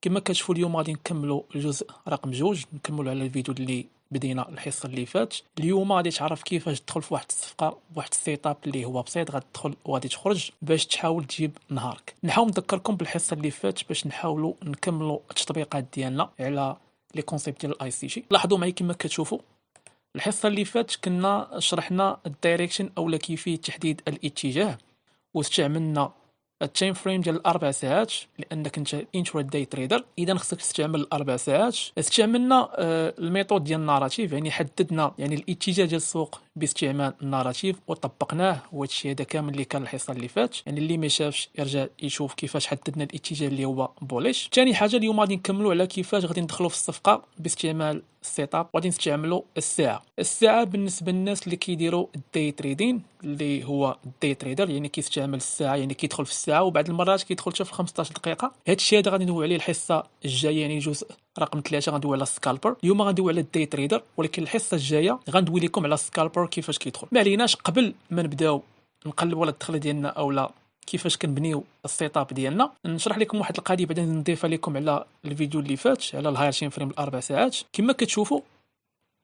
كما كتشوفوا اليوم غادي نكملوا الجزء رقم 2، نكملوا على الفيديو اللي بدينا الحصه اللي فات. اليوم غادي تعرف كيفاش تدخل في واحد الصفقه بواحد السيت اب اللي هو بسيط، غتدخل وغادي تخرج باش تحاول تجيب نهارك. نحاول نذكركم بالحصه اللي فات باش نحاولوا نكملوا التطبيقات ديالنا على لي كونسيبت ديال الاي سي جي. لاحظوا معي كما كتشوفوا الحصه اللي فات كنا شرحنا الدايركشن اولا كيفيه تحديد الاتجاه، واستعملنا التايم فريم ديال 4 ساعات لانك انت انترا داي تريدر، اذا خصك تستعمل الاربع ساعات. استعملنا الميثود ديال الناراتيف، يعني حددنا يعني الاتجاه ديال السوق باستعمال الناراتيف وطبقناه، وهادشي هذا كامل اللي كان الحصه اللي فات. يعني اللي ما شافش يرجع يشوف كيفاش حددنا الاتجاه اللي هو بوليش. ثاني حاجه اليوم غادي نكملوا على كيفاش غادي ندخلوا في الصفقه باستعمال السيت اب، وغادي نستعملوا الساعه بالنسبه للناس اللي كيديروا الداي تريدين، اللي هو الداي تريدر يعني كيستعمل الساعه، يعني كيدخل في الساعه وبعض المرات كيدخل حتى في 15 دقيقه. هادشي هذا غادي ندوي عليه الحصه الجايه، يعني الجزء رقم 3 غندوي على السكالبر. اليوم غندوي على الداي تريدر، ولكن الحصه الجايه غندوي لكم على السكالبر كيفاش كيدخل. ما عليناش قبل ما نبداو نقلبوا على الدخله ديالنا اولا كيفاش كنبنيو السيت اب ديالنا، نشرح لكم واحد القضيه بعدا نضيفها لكم على الفيديو اللي فات على الهاير تايم فريم الاربع ساعات. كما كتشوفوا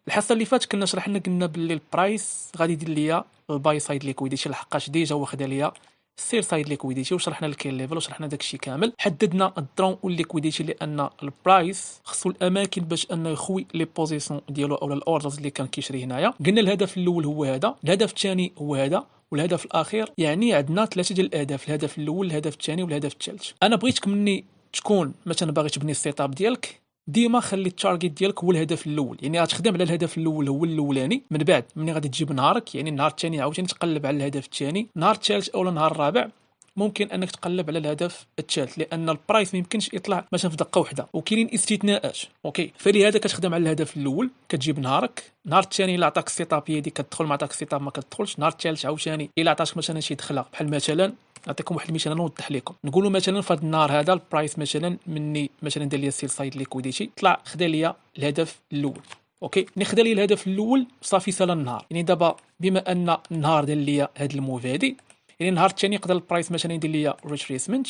الحصه اللي فات كنا شرحنا قلنا باللي البرايس غادي يدير ليا الباي سايد ليكويديتي، لحقاش ديجا واخده ليا السير سايد ليكويديتي، وشرحنا الكين ليفل وشرحنا داكشي كامل. حددنا الدرون والليكويديتي لان البرايس خصو الاماكن باش انه يخوي لي بوزيسيون ديالو اولا الاوردرز اللي كان كيشري هنايا. قلنا الهدف الاول هو هذا، الهدف الثاني هو هذا، والهدف الاخير. يعني عندنا ثلاثه ديال الاهداف، الهدف الاول الهدف الثاني والهدف الثالث. انا بغيتك مني تكون مثلا باغي تبني السيت اب ديالك ديما خلي التارجت ديالك هو الهدف الاول، يعني غتخدم على الهدف الاول هو الاولاني، من بعد ملي غادي تجيب نهارك يعني النهار الثاني عاوتاني تقلب على الهدف الثاني، نهار الثالث او النهار الرابع ممكن انك تقلب على الهدف الثالث، لان البرايس ما يمكنش يطلع مثلا في دقه واحده وكاينين استثناءات. اوكي، فلهذا كتخدم على الهدف الاول، كتجيب نهارك. النهار الثاني الا عطاك السيت اب هي كتدخل، ما عطاك السيت اب ما كتدخلش. النهار الثالث عاوتاني الا عطاك مثلا شي دخله، بحال مثلا نعطيكم واحد المثال نوضح لكم. نقولوا مثلا في هذا النهار هذا البرايس مثلا مني مثلا دار لي السيل سايد ليكويديتي، طلع خدا لي الهدف الاول. اوكي، ملي خدا لي الهدف الاول صافي سال النهار. يعني دابا بما ان النهار دار لي هذا الموف هادي، يعني النهار الثاني يقدر البرايس مثلا يدير لي ريتريسمنت،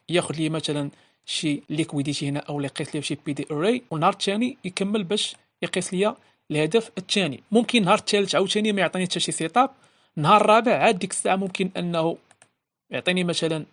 ياخذ لي مثلا شي ليكويديتي هنا او يقيس لي شي بي دي اري، والنهار الثاني يكمل باش يقيس لي الهدف الثاني. ممكن النهار الثالث عاوتاني ما يعطيني حتى شي سيت اب، النهار الرابع عاد ديك الساعه ممكن انه يعطيني مثلا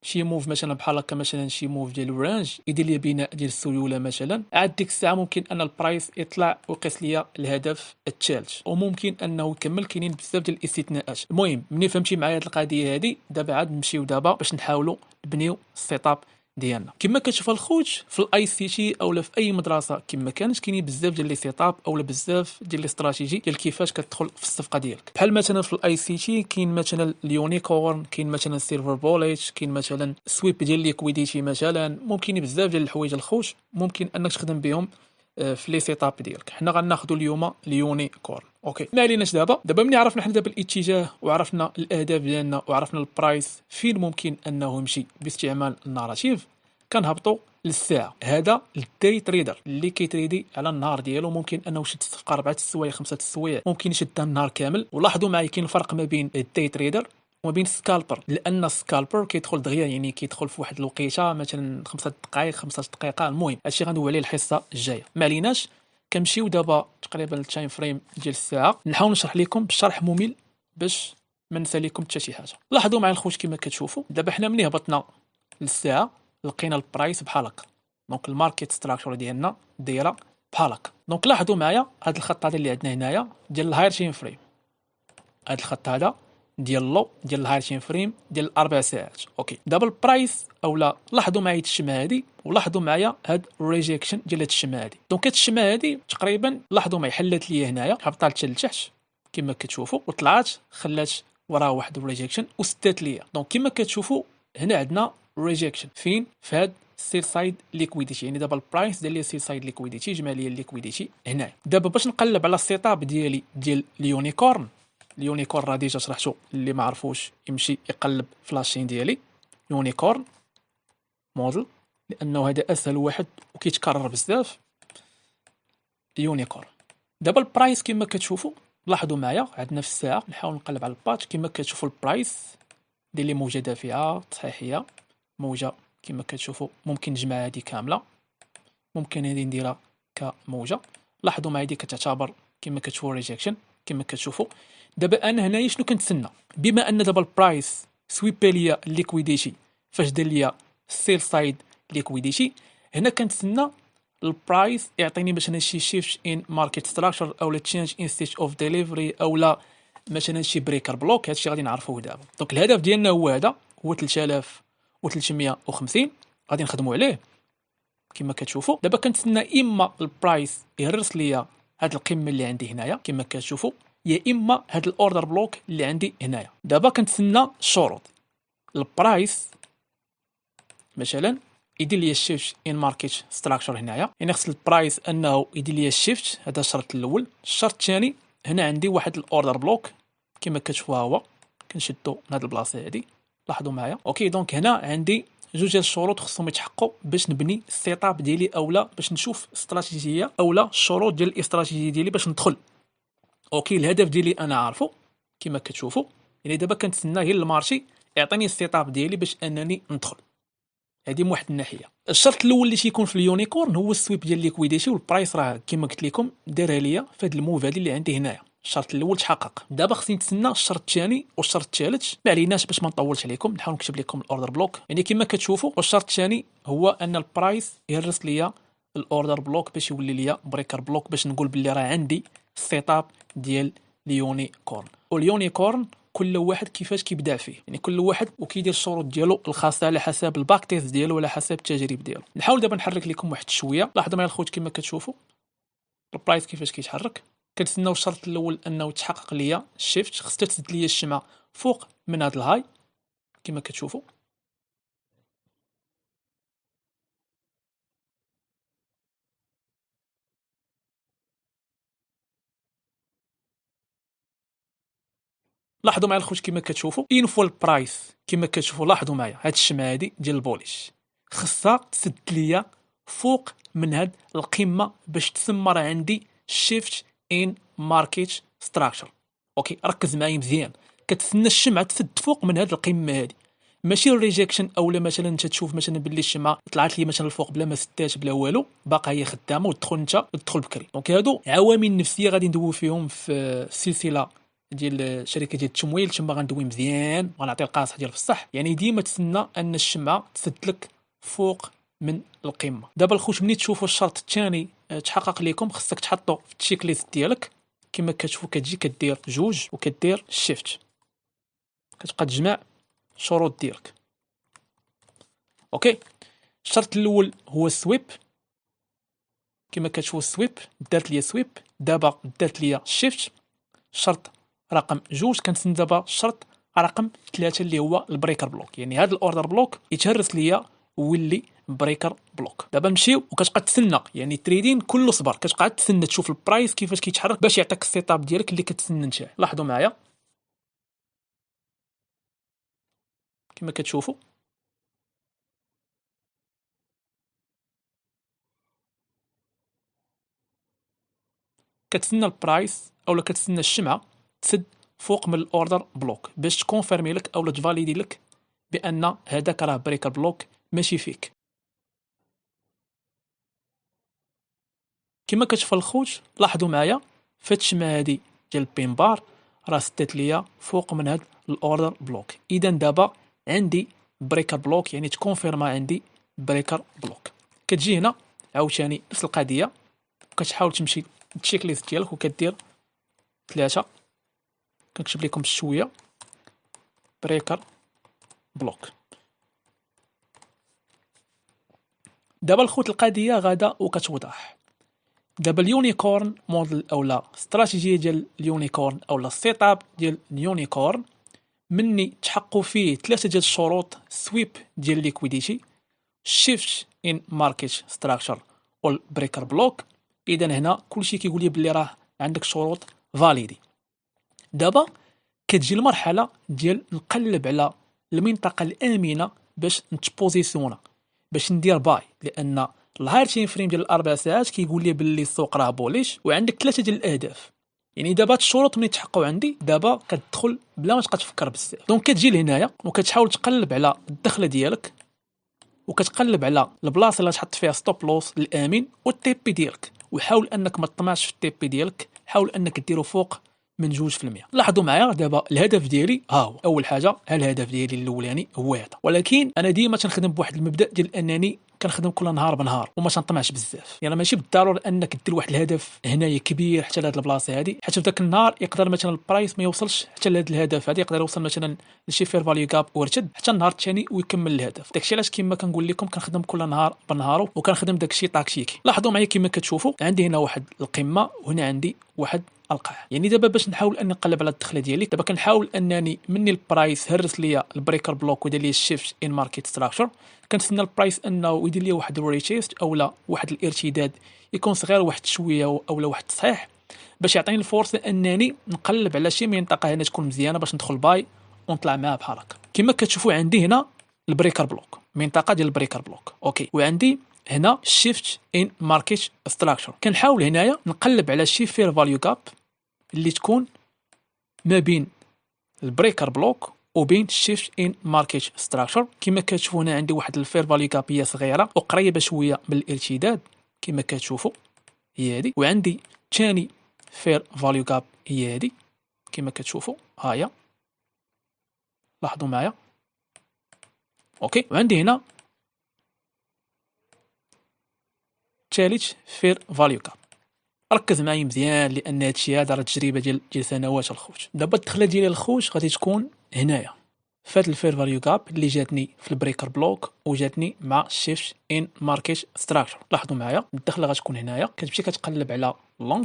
شي موف مثلا بحال هكا، مثلا شي موف ديال الرانج يدير لي بناء ديال السيوله مثلا. عاد ديك الساعه ممكن ان البرايس يطلع ويقيس لي الهدف الثالث، وممكن انه يكمل. كاينين بزاف ديال الاستثناءات. المهم ملي فهمتي معايا هذه القضيه هذه، دابا عاد نمشيو دابا باش نحاولوا نبنيو السيت اب ديالنا. كما كتشوف الخوت في الاي سي تي اولا في اي مدرسه كما كانت، كاينين بزاف ديال لي سيت اب اولا بزاف ديال لي استراتيجي ديال كيفاش كتدخل في الصفقه ديالك. بحال مثلا في الاي سي تي كاين مثلا اليونيكورن، كاين مثلا سيلفر بوليت، كاين مثلا سويب ديال ليكويديتي مثلا. ممكن بزاف ديال الحوايج الخوت ممكن انك تخدم بهم في لي سيت اب ديالك. حنا غناخذوا اليوم اليونيكورن. اوكي، ما عليناش دابا ملي عرفنا حنا دابا الاتجاه وعرفنا الاهداف ديالنا وعرفنا البرايس فين ممكن انه يمشي باستعمال الناراتيف، كنهبطوا للساعه. هذا الداي تريدر اللي كيتريدي على النهار ديالو، ممكن انه يشد الصفقه 4 السوايع 5 السوايع، ممكن يشدها النهار كامل. ولاحظوا معايا كاين الفرق ما بين الداي تريدر وما بين السكالبر، لان السكالبر كيدخل دغيا، يعني كيدخل في واحد الوقيته مثلا 5 دقائق 15 دقيقه. المهم هادشي غندوي عليه الحصه الجايه، ما عليناش. كنمشيو دابا تقريبا التايم فريم ديال الساعه، نحاول نشرح لكم بشرح ممل باش ما نسى لكم حتى شي حاجه. لاحظوا معايا الخوت كما كتشوفوا دابا حنا ملي هبطنا للساعه لقينا البرايس بحال هكا، دونك الماركت ستراكشر ديالنا دايره بحال هكا. دونك لاحظوا معايا هذا الخط هذا اللي عندنا هنايا ديال الهاير تايم فريم، هذا الخط هذا ديال لو ديال الهاير تايم فريم ديال الاربع ساعات. اوكي، دابا البرايس اولا لاحظوا معايا الشمعه هذه، ولاحظوا معايا هاد الريجيكشن ديال هاد الشمعه هذه. دونك هاد الشمعه هذه تقريبا لاحظوا معايا حلات ليا هنايا، هبطات حتى لتحت كما كتشوفوا، وطلعت خلات وراها واحد الريجيكشن وسدات ليا. دونك كما كتشوفوا هنا عندنا ريجيكشن فين في هاد سيل سايد ليكويديتي، يعني دابا البرايس ديال لي سيل سايد ليكويديتي جمع لي الليكويديتي هنا. دابا باش نقلب على السيت اب ديالي ديال اليونيكورن، اليونيكورن راه ديجا شرحتو، اللي ما عرفوش يمشي يقلب في لاشين ديالي يونيكورن موديل، لانه هذا اسهل واحد وكيتكرر بزاف يونيكورن. دابا البرايس كما كتشوفوا لاحظوا معايا عندنا في الساعه، نحاول نقلب على الباتش. كما كتشوفوا البرايس ديال لي موجه دافعه صحيحيه، موجه كما كتشوفوا ممكن نجمع هذه كامله، ممكن هذه نديرها كموجه. لاحظوا مع هذه كتعتبر كما كتشوفوا ريجكشن. كما كتشوفوا دابا انا هنايا شنو كنتسنى؟ بما ان دابا البرايس سويب ليا الليكويديتي فاش دار ليا السيل سايد ليكويديتي، هنا كنتسنى البرايس يعطيني مثلا شي شيفت ان ماركت ستراكشر او لا تشينج ان ستيج اوف ديليفري او لا مثلا شي بريكر بلوك. هادشي غادي نعرفوه دابا. دونك الهدف ديالنا هو هذا، هو 3350 غادي نخدموا عليه. كما كتشوفوا دابا كنتسنى اما البرايس يهرس ليا هاد القمه اللي عندي هنايا كما كتشوفوا، يا اما هاد الاوردر بلوك اللي عندي هنايا. دابا كنتسنى الشروط. البرايس مثلا يدير لي الشيفت ان ماركت ستراكشر هنايا، يعني خص البرايس انه يدير لي الشيفت، هذا الشرط الاول. الشرط الثاني هنا عندي واحد الاوردر بلوك كما كتشوفوا هو كنشدو من هاد البلاصه هادي، لاحظوا معايا. اوكي دونك هنا عندي جوج ديال الشروط خصهم يتحققوا باش نبني السيت اب ديالي اولا باش نشوف استراتيجيه اولا الشروط ديال الاستراتيجيه ديالي باش ندخل. اوكي الهدف ديالي انا عارفه كما كتشوفوا، يعني دابا كنتسنى غير المارشي يعطيني السيت اب ديالي باش انني ندخل. هذه من واحد الناحيه. الشرط الاول اللي تيكون في اليونيكورن هو السويب ديال ليكويديتي، والبرايس راه كما قلت لكم دارها ليا في هذا الموف هذه اللي عندي هنايا. الشرط الاول تحقق. دابا خصني نتسنى الشرط الثاني والشرط الثالث. ما عليناش باش ما نطولش عليكم، نحاول نكتب لكم الاوردر بلوك. يعني كما كتشوفوا والشرط الثاني هو ان البرايس يهرس ليا الاوردر بلوك باش يولي ليا بريكر بلوك باش نقول باللي راه عندي السيت اب ديال اليونيكورن. واليونيكورن كل واحد كيفاش كيبدع فيه، يعني كل واحد وكيدير الشروط ديالو الخاصه على حسب الباك تيست ديالو وعلى حسب التجارب ديالو. نحاول دابا نحرك لكم واحد شويه. لاحظوا معايا الخوت كما كتشوفوا البرايس كيفاش كيتحرك. كنتسناو الشرط الاول انه تحقق ليا الشيفت، خصها تسد ليا الشمعه فوق من هذا الهاي كما كتشوفوا. لاحظوا معايا الخوت كما كتشوفوا اين فوا البرايس كما كتشوفوا. لاحظوا معايا هاد الشمعه هادي ديال البوليش خصها تسد ليا فوق من هاد القمه باش تسمر عندي شيفت ان ماركت ستراكشر. اوكي ركز معايا مزيان. كتسنى الشمعه تسد فوق من هاد القمه هادي، ماشي الريجكشن اولا مثلا انت تشوف مثلا باللي الشمعه طلعت لي مثلا الفوق بلا ما سدات بلا والو باقا هي خدامه وتدخل انت تدخل بكري. دونك هادو عوامل نفسيه غادي ندوي فيهم في السلسله ديال شركه ديال التمويل، تما غندوي مزيان غنعطي القاصح ديال الصح. يعني ديما تسنى ان الشمعه تسد لك فوق من القمه. دابا الخوت ملي تشوفوا الشرط الثاني تحقق لكم خصك تحطو في التشيك ليست ديالك كما كتشوفوا. كتجي كدير جوج وكدير شيفت، كتبقى تجمع الشروط ديالك. اوكي الشرط الاول هو السويب كما كتشوفوا. السويب دارت ليا سويب، دابا دارت ليا شيفت. شرط رقم جوج كنتسنى دابا الشرط رقم 3 اللي هو البريكر بلوك، يعني هذا الاوردر بلوك يتهرس ليا ويولي بريكر بلوك. دابا نمشيو وكتبقى تسنى، يعني التريدين كله صبر، كتبقى تسنى تشوف البرايس كيفاش كيتحرك باش يعطيك السيت اب ديالك اللي كتسنى نتاع. لاحظوا معايا كما كتشوفوا كتسنى البرايس اولا كتسنى الشمعه تسد فوق من الاوردر بلوك باش تكونفيرمي لك اولا تفاليدي لك بان هذاك راه بريكر بلوك ماشي فيك. كما كتشوف الخوت لاحظوا معايا فهاد الشمعه هادي ديال البين بار راه سدات ليا فوق من هاد الاوردر بلوك. اذا دابا عندي بريكر بلوك، يعني تكونفيرما عندي بريكر بلوك. كتجي هنا عاوتاني نفس القضيه وكتحاول تمشي التشيك ليست ديالك وكدير 3. كنكتب لكم بشويه بريكر بلوك. دابا الخوت القضيه غادا وكتوضح. دابا اليونيكورن موديل اولا استراتيجيه ديال اليونيكورن اولا السيت اب ديال اليونيكورن مني تحققوا فيه 3 ديال الشروط: سويب ديال ليكويديتي، شيفت ان ماركت ستراكشر، والبريكر بلوك. اذا هنا كلشي كيقول لي بلي راه عندك شروط فاليدي. دابا كتجي المرحله ديال نقلب على المنطقه الامنه باش نتبوزيسيونا باش ندير باي، لان الهاير تايم فريم ديال 4 ساعات كيقول لي باللي السوق راه بوليش وعندك 3 ديال الاهداف. يعني دابا هاد الشروط ملي تحققوا عندي دابا كتدخل بلا ما تبقى تفكر بزاف. دونك كتجي لهنايا وكتحاول تقلب على الدخله ديالك وكتقلب على البلاصه اللي تحط فيها ستوب لوس الامن والتي بي ديالك، وحاول انك ما تطمعش في التي بي ديالك، حاول انك ديرو فوق من 2%. لاحظوا معايا دابا الهدف ديالي ها هو اول حاجه، ها الهدف ديالي الاولاني هو هذا، ولكن انا ديما تنخدم بواحد المبدا ديال انني كنخدم كل نهار بنهار وما تنطمعش بزاف. يعني ماشي بالضروره انك دير واحد الهدف هنايا كبير حتى لهاد البلاصه هادي، حيت في ذاك النهار يقدر مثلا البرايس ما يوصلش حتى لهاد الهدف هادي، يقدر يوصل مثلا لشي فير فاليو كاب ويرتد حتى النهار الثاني ويكمل الهدف. داكشي علاش كما كنقول لكم كنخدم كل نهار بنهارو وكنخدم داكشي تاكتيكي. لاحظوا معايا كما كتشوفوا عندي هنا واحد القمه وهنا عندي واحد القاع. يعني دابا باش نحاول اني نقلب على الدخله ديالي، دابا كنحاول انني مني البرايس هرس ليا البريكر بلوك ودير لي الشيفت ان ماركت ستراكشر، كنتسنى البرايس انه يدير لي واحد الريتيست اولا واحد الارتداد يكون صغير واحد شويه اولا واحد صحيح، باش يعطيني الفرصه انني نقلب على شي منطقه هنا تكون مزيانه باش ندخل باي ونطلع معاها بحال هكا. كما كتشوفوا عندي هنا البريكر بلوك، منطقه ديال البريكر بلوك اوكي، وعندي هنا شيفت ان ماركت ستراكشر. كنحاول هنايا نقلب على شي فير فاليو كاب اللي تكون ما بين البريكر بلوك وبين شيفت ان ماركت ستراكشر. كما كتشوفوا هنا عندي واحد الفير فاليو كاب هي صغيره وقريبه شويه من الارتداد كما كتشوفوا هي هذه، وعندي ثاني فير فاليو كاب هي هذه كما كتشوفوا ها هي، لاحظوا معايا اوكي، وعندي هنا ثالث فير فاليو كاب. ركز معايا مزيان لان هادشي هذا راه تجربه ديال سنوات الخوت. دابا الدخله ديالي الخوت غادي تكون هنايا فهاد الفير فاليو كاب اللي جاتني في البريكر بلوك وجاتني مع شيفت ان ماركت ستراكشر. لاحظوا معايا الدخله غتكون هنايا، كتمشي كتقلب على لونغ،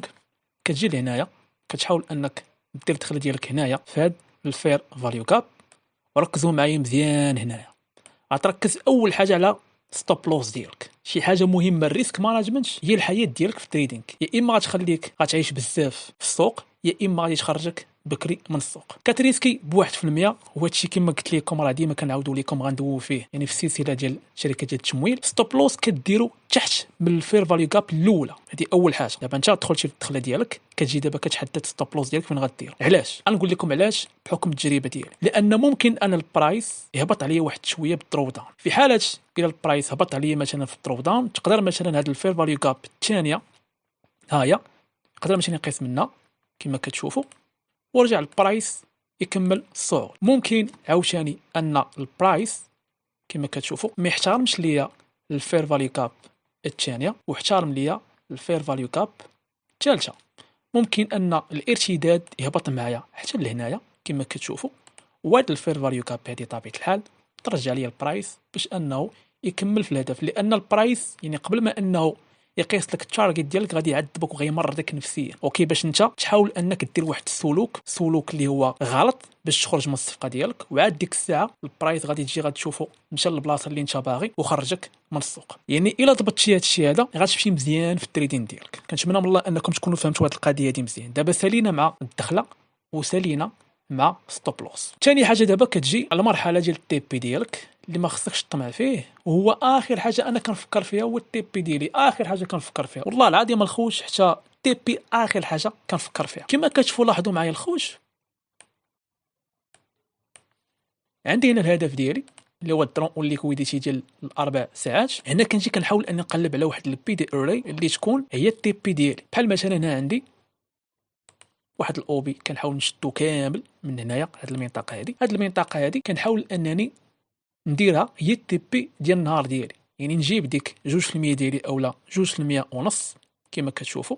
كتجي لهنايا كتحاول انك دير الدخله ديالك هنايا في هاد الفير فاليو كاب. وركزوا معايا مزيان هنايا، غتركز اول حاجه على ستوب لوس ديالك. شي حاجه مهمه، الريسك مانجمنت هي الحياه ديالك في التريدينغ، يا اما غتخليك غتعيش بزاف في السوق يا اما غادي تخرجك بكري من السوق. كتريسكي بواحد في المية، وهذا الشيء كما قلت لكم راه ديما كنعاودوا لكم غندويو فيه يعني في السلسله ديال شركات ديال التمويل. ستوب لوس كديروا تحت من الفير فاليو كاب الاولى، هذه اول حاجه. دابا انت دخلتي في الدخله ديالك كتجي دابا كتحدد ستوب لوس ديالك فين غدير. علاش غنقول لكم علاش؟ بحكم التجربه ديالي، لان ممكن ان البرايس يهبط عليا واحد شويه بالدرو داون. في حاله الى البرايس هبط عليا مثلا في الدرو داون، تقدر مثلا هذا الفير فاليو كاب الثانيه ها هي نقدر مثلا نقيس منها كما كتشوفوا ورجع البرايس يكمل الصعود. ممكن عاوتاني ان البرايس كما كتشوفوا ما يحترمش ليا الفير فاليو كاب الثانيه واحترم ليا الفير فاليو كاب الثالثه، ممكن ان الارتداد يهبط معايا حتى لهنايا كما كتشوفوا، وهاد الفير فاليو كاب هذه طبيعه الحال ترجع لي البرايس باش انه يكمل في الهدف. لان البرايس يعني قبل ما انه يقيس لك التارجت ديالك غادي يعذبك وغيمرضك نفسيا اوكي، باش انت تحاول انك دير واحد السلوك اللي هو غلط باش تخرج من الصفقه ديالك، وعاد ديك الساعه البرايس غادي تجي غتشوفو مشى للبلاصه اللي انت باغي وخرجك من السوق. يعني الا ضبطتي هذا الشيء هذا غتمشي مزيان في التريدين ديالك. كنتمنى من الله انكم تكونوا فهمتوا هذه القضيه هذه مزيان. دابا سالينا مع الدخله وسالينا مع ستوب لوس. ثاني حاجه دابا كتجي على مرحله ديال التي بي ديالك اللي ما خصكش تطمع فيه، وهو اخر حاجه انا كنفكر فيها هو التي بي ديالي. اخر حاجه كنفكر فيها والله العظيم الخوش حتى التي بي اخر حاجه كنفكر فيها. كما كتشوفوا لاحظوا معايا الخوش، عندي هنا الهدف ديالي اللي هو الدرون والليكويديتي ديال الاربع ساعات. هنا كنجي كنحاول اني نقلب على واحد البي دي اري اللي تكون هي التي بي ديالي. بحال مثلا هنا عندي واحد الاوبي كنحاول نشدو كامل من هنايا هاد المنطقه هادي. هاد المنطقه هادي كنحاول انني نديرها هي التي بي ديال النهار ديالي، يعني نجيب ديك 2% ديالي اولا 2% ونص كما كتشوفوا.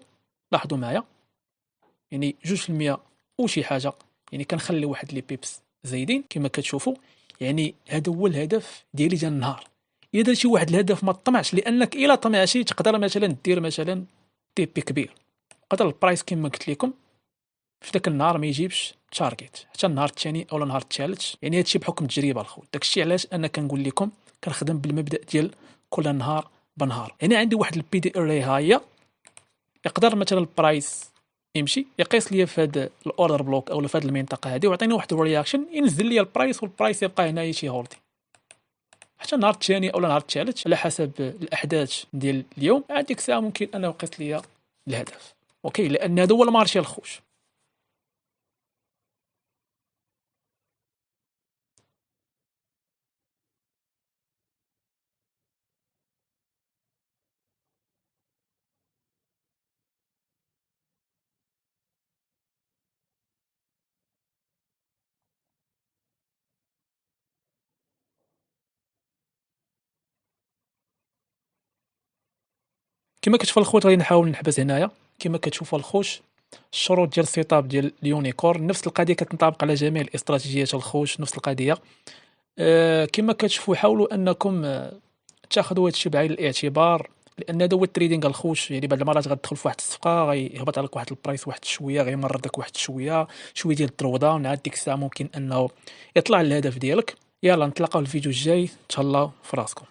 لاحظوا معايا يعني 2% وشي حاجه، يعني كنخلي واحد لي بيبس زايدين كما كتشوفوا. يعني هذا هو الهدف ديالي ديال النهار. الا درتي واحد الهدف ما تطمعش، لانك الا طمعتي تقدر مثلا دير مثلا تي بي كبير، قدر البرايس كما قلت لكم في ذاك النهار ما يجيبش تارجت حتى النهار الثاني او النهار الثالث. يعني هادشي بحكم التجربه الخوت. داكشي علاش انا كنقول لكم كنخدم بالمبدا ديال كل نهار بنهار. هنا عندي واحد البي دي اري ها هي، يقدر مثلا البرايس يمشي يقيس لي في هذا الاوردر بلوك او في هذه المنطقه هذه ويعطيني واحد الرياكشن ينزل لي البرايس، والبرايس يبقى هنايا شي هولدي حتى النهار الثاني او النهار الثالث على حسب الاحداث ديال اليوم. هذيك الساعه ممكن انه يقيس لي الهدف اوكي، لان هذا هو المارشي الخوش. كما كتشوف الخوت غادي نحاول نحبس هنايا. كما كتشوفوا الخوش، الشروط ديال السيت اب ديال اليونيكورن نفس القضيه كتنطبق على جميع الاستراتيجيات الخوش، نفس القضيه. كما كتشوفوا حاولوا انكم تاخذوا هذا الشيء بعين الاعتبار، لان هذا هو التريدينغ الخوش. يعني بعض المرات غتدخل في واحد الصفقه غيهبط عليك واحد البرايس واحد شويه، غيمرضك واحد شويه ديال الدرو داون، عاد ديك الساعه ممكن انه يطلع الهدف ديالك. يلا نتلاقاو الفيديو الجاي، تهلاو في راسكم.